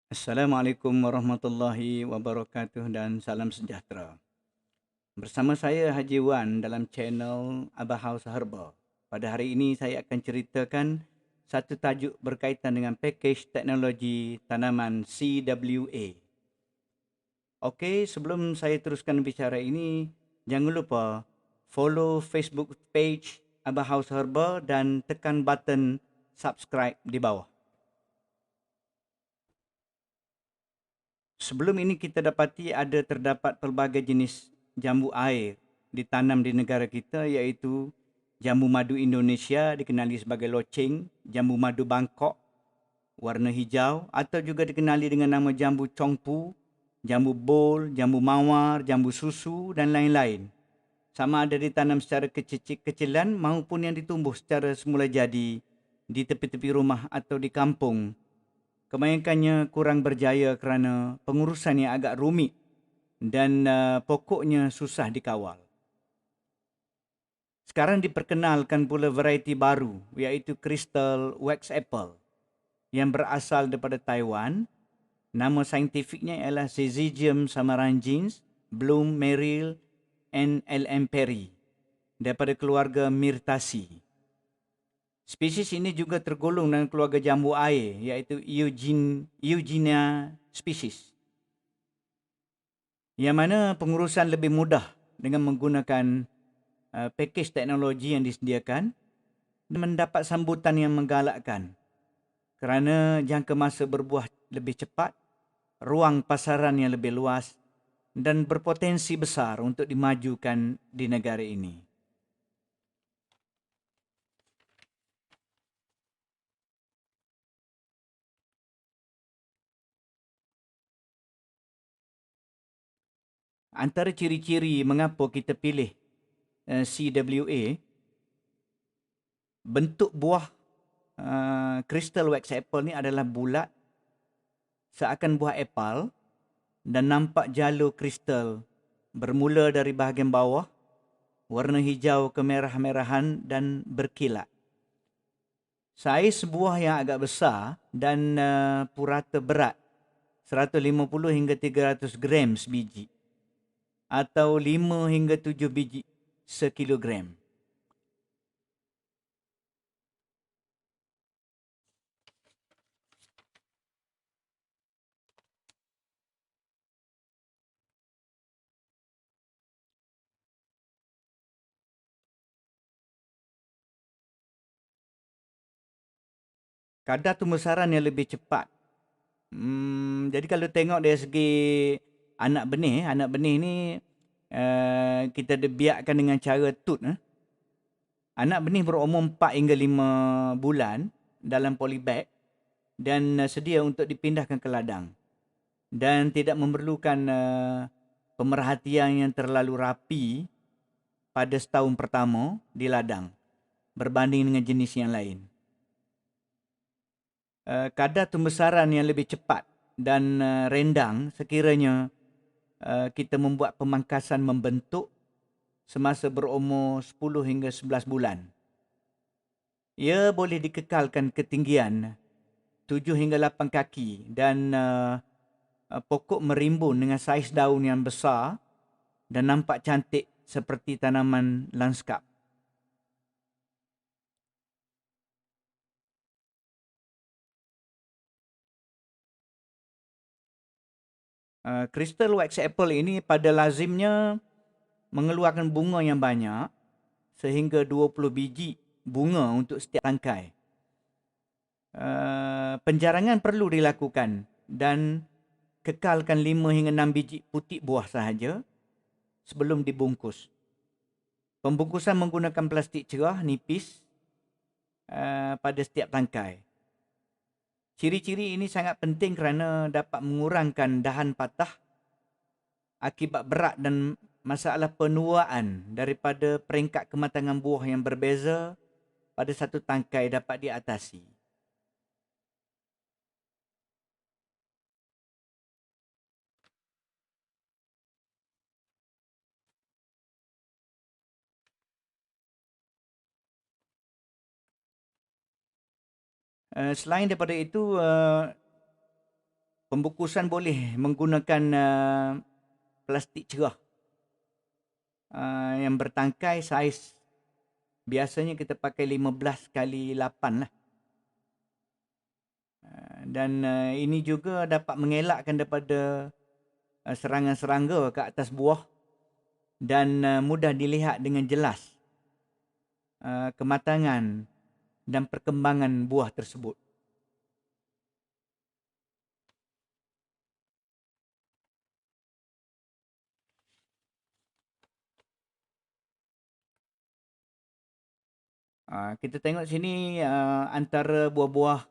Assalamualaikum warahmatullahi wabarakatuh dan salam sejahtera. Bersama saya Haji Wan dalam channel Abah House Herba. Pada hari ini saya akan ceritakan satu tajuk berkaitan dengan pakej teknologi tanaman CWA. Okey, sebelum saya teruskan bicara ini, jangan lupa follow Facebook page Abah House Herba dan tekan button subscribe di bawah. Sebelum ini kita dapati terdapat pelbagai jenis jambu air ditanam di negara kita, iaitu jambu madu Indonesia dikenali sebagai loceng, jambu madu Bangkok warna hijau atau juga dikenali dengan nama jambu congpu, jambu bol, jambu mawar, jambu susu dan lain-lain. Sama ada ditanam secara kecil-kecilan maupun yang ditumbuh secara semula jadi di tepi-tepi rumah atau di kampung. Kebanyakannya kurang berjaya kerana pengurusan yang agak rumit dan pokoknya susah dikawal. Sekarang diperkenalkan pula varieti baru, iaitu Crystal Wax Apple yang berasal daripada Taiwan. Nama saintifiknya ialah Syzygium samarangiens, Bloom Merrill and L.M. Perry daripada keluarga Myrtaceae. Spesies ini juga tergolong dalam keluarga jambu air, iaitu Eugenia species, yang mana pengurusan lebih mudah dengan menggunakan pakej teknologi yang disediakan dan mendapat sambutan yang menggalakkan kerana jangka masa berbuah lebih cepat, ruang pasaran yang lebih luas dan berpotensi besar untuk dimajukan di negara ini. Antara ciri-ciri mengapa kita pilih CWA, bentuk buah Crystal Wax Apple ni adalah bulat seakan buah apple dan nampak jalur kristal bermula dari bahagian bawah, warna hijau kemerah-merahan dan berkilat. Saiz buah yang agak besar dan purata berat 150 hingga 300 gram sebiji atau 5 hingga 7 biji sekilogram. Kadar pembesaran yang lebih cepat. Jadi kalau tengok dari segi anak benih ni kita biakkan dengan cara tut. Anak benih berumur 4 hingga 5 bulan dalam polybag dan sedia untuk dipindahkan ke ladang dan tidak memerlukan pemerhatian yang terlalu rapi pada setahun pertama di ladang berbanding dengan jenis yang lain. Kadar pembesaran yang lebih cepat dan rendang sekiranya kita membuat pemangkasan membentuk semasa berumur 10 hingga 11 bulan. Ia boleh dikekalkan ketinggian 7 hingga 8 kaki dan pokok merimbun dengan saiz daun yang besar dan nampak cantik seperti tanaman lanskap. Crystal Wax Apple ini pada lazimnya mengeluarkan bunga yang banyak sehingga 20 biji bunga untuk setiap tangkai. Penjarangan perlu dilakukan dan kekalkan 5 hingga 6 biji putik buah sahaja sebelum dibungkus. Pembungkusan menggunakan plastik cerah nipis pada setiap tangkai. Ciri-ciri ini sangat penting kerana dapat mengurangkan dahan patah akibat berat dan masalah penuaan daripada peringkat kematangan buah yang berbeza pada satu tangkai dapat diatasi. Selain daripada itu, Pembungkusan boleh menggunakan plastik cerah yang bertangkai saiz. Biasanya kita pakai 15 kali 8 lah. Dan ini juga dapat mengelakkan daripada serangan serangga ke atas buah dan mudah dilihat dengan jelas kematangan dan perkembangan buah tersebut. Kita tengok sini antara buah-buah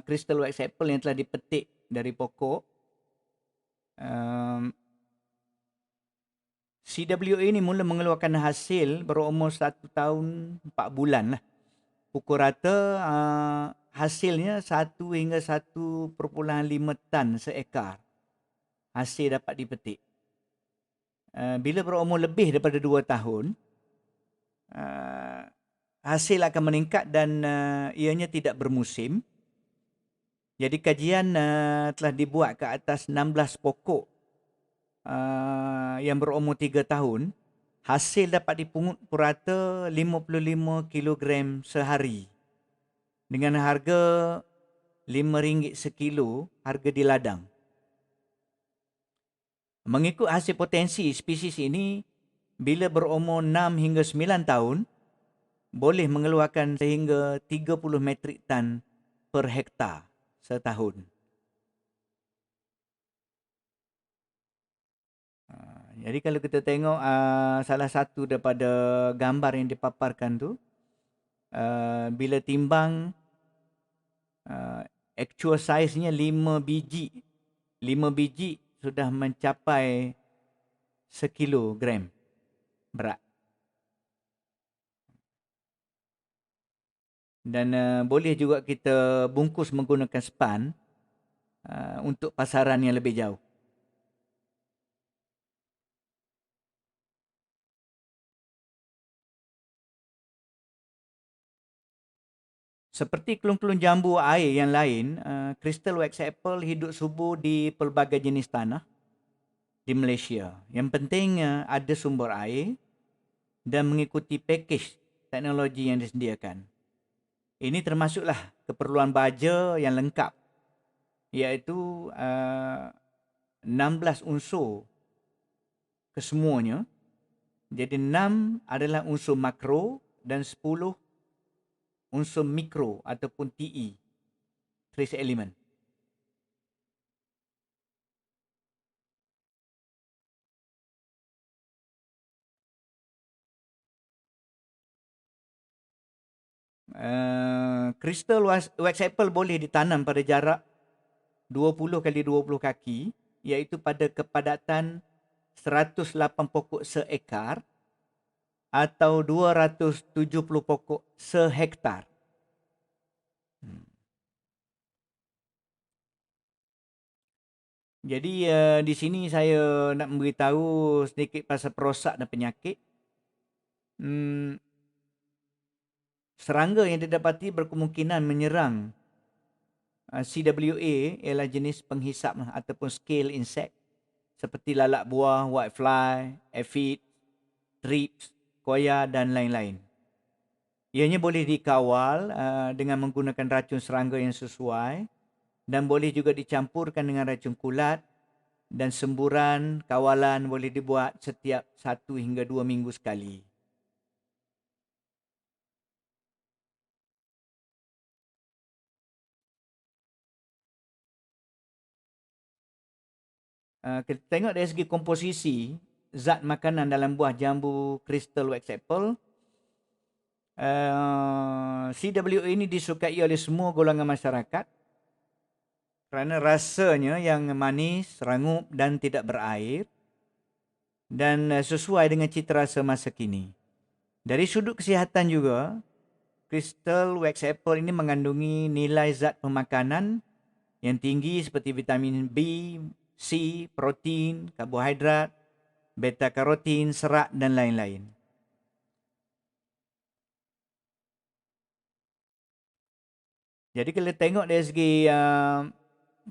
crystal wax apple yang telah dipetik dari pokok. CWA ni mula mengeluarkan hasil berumur 1 tahun 4 bulan lah. Pukul rata hasilnya 1 hingga 1.5 tan seekar hasil dapat dipetik. Bila berumur lebih daripada 2 tahun, hasil akan meningkat dan ianya tidak bermusim. Jadi kajian telah dibuat ke atas 16 pokok yang berumur 3 tahun. Hasil dapat dipungut purata 55 kilogram sehari dengan harga RM5 sekilo harga di ladang. Mengikut hasil potensi spesies ini, bila berumur 6 hingga 9 tahun, boleh mengeluarkan sehingga 30 metrik tan per hektar setahun. Jadi kalau kita tengok salah satu daripada gambar yang dipaparkan tu, bila timbang actual size-nya 5 biji. 5 biji sudah mencapai 1 kilogram berat. Dan boleh juga kita bungkus menggunakan span untuk pasaran yang lebih jauh. Seperti kelung-kelung jambu air yang lain, crystal wax apple hidup subur di pelbagai jenis tanah di Malaysia. Yang penting ada sumber air dan mengikuti pakej teknologi yang disediakan. Ini termasuklah keperluan baja yang lengkap, iaitu 16 unsur kesemuanya. Jadi 6 adalah unsur makro dan 10 unsur mikro ataupun TE, trace element. Crystal wax apple boleh ditanam pada jarak 20 kali 20 kaki, iaitu pada kepadatan 108 pokok seekar atau 270 pokok sehektar. Jadi di sini saya nak memberitahu sedikit pasal perosak dan penyakit. Serangga yang didapati berkemungkinan menyerang CWA ialah jenis penghisap ataupun scale insect seperti lalak buah, whitefly, aphid, thrips, koya dan lain-lain. Ianya boleh dikawal dengan menggunakan racun serangga yang sesuai dan boleh juga dicampurkan dengan racun kulat, dan semburan kawalan boleh dibuat setiap 1 hingga 2 minggu sekali. Kita tengok dari segi komposisi zat makanan dalam buah jambu crystal wax apple. CWA ini disukai oleh semua golongan masyarakat kerana rasanya yang manis, rangup dan tidak berair dan sesuai dengan cita rasa masa kini. Dari sudut kesihatan juga, crystal wax apple ini mengandungi nilai zat pemakanan yang tinggi seperti vitamin B, C, protein, karbohidrat, beta karotin, serat dan lain-lain. Jadi kalau tengok dari segi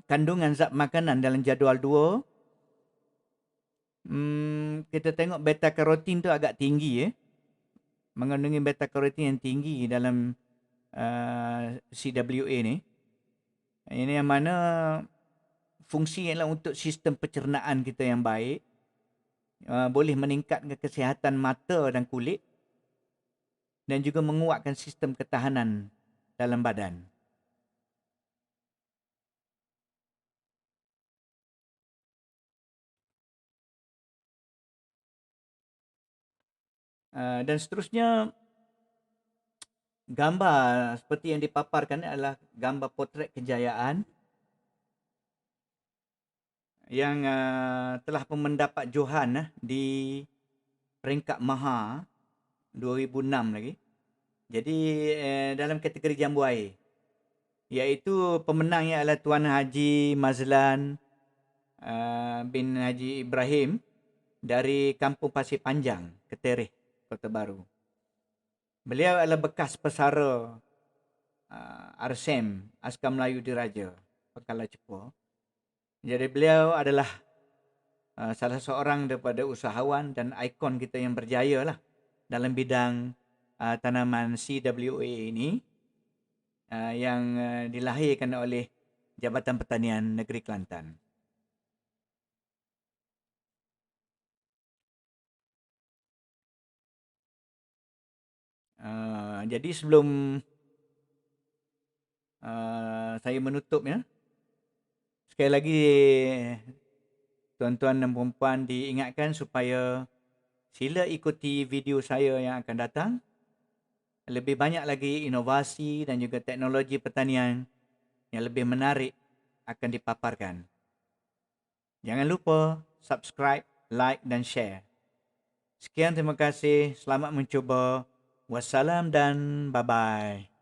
kandungan zat makanan dalam jadual 2, kita tengok beta karotin tu agak tinggi, mengandungi beta karotin yang tinggi dalam CWA ni. Ini yang mana fungsi ialah untuk sistem pencernaan kita yang baik, boleh meningkatkan kesihatan mata dan kulit, dan juga menguatkan sistem ketahanan dalam badan. Dan seterusnya, gambar seperti yang dipaparkan adalah gambar potret kejayaan yang telah pun mendapat johan di peringkat maha 2006 lagi. Jadi dalam kategori jambu air, iaitu pemenangnya adalah Tuan Haji Mazlan bin Haji Ibrahim dari Kampung Pasir Panjang, Ketereh, Kota Baru. Beliau adalah bekas pesara RSM, Askar Melayu Diraja, Pekala Cepu. Jadi beliau adalah salah seorang daripada usahawan dan ikon kita yang berjaya lah dalam bidang tanaman CWA ini, yang dilahirkan oleh Jabatan Pertanian Negeri Kelantan. Jadi sebelum saya menutup, sekali lagi tuan-tuan dan puan-puan diingatkan supaya sila ikuti video saya yang akan datang. Lebih banyak lagi inovasi dan juga teknologi pertanian yang lebih menarik akan dipaparkan. Jangan lupa subscribe, like dan share. Sekian, terima kasih. Selamat mencuba. Wassalam dan bye-bye.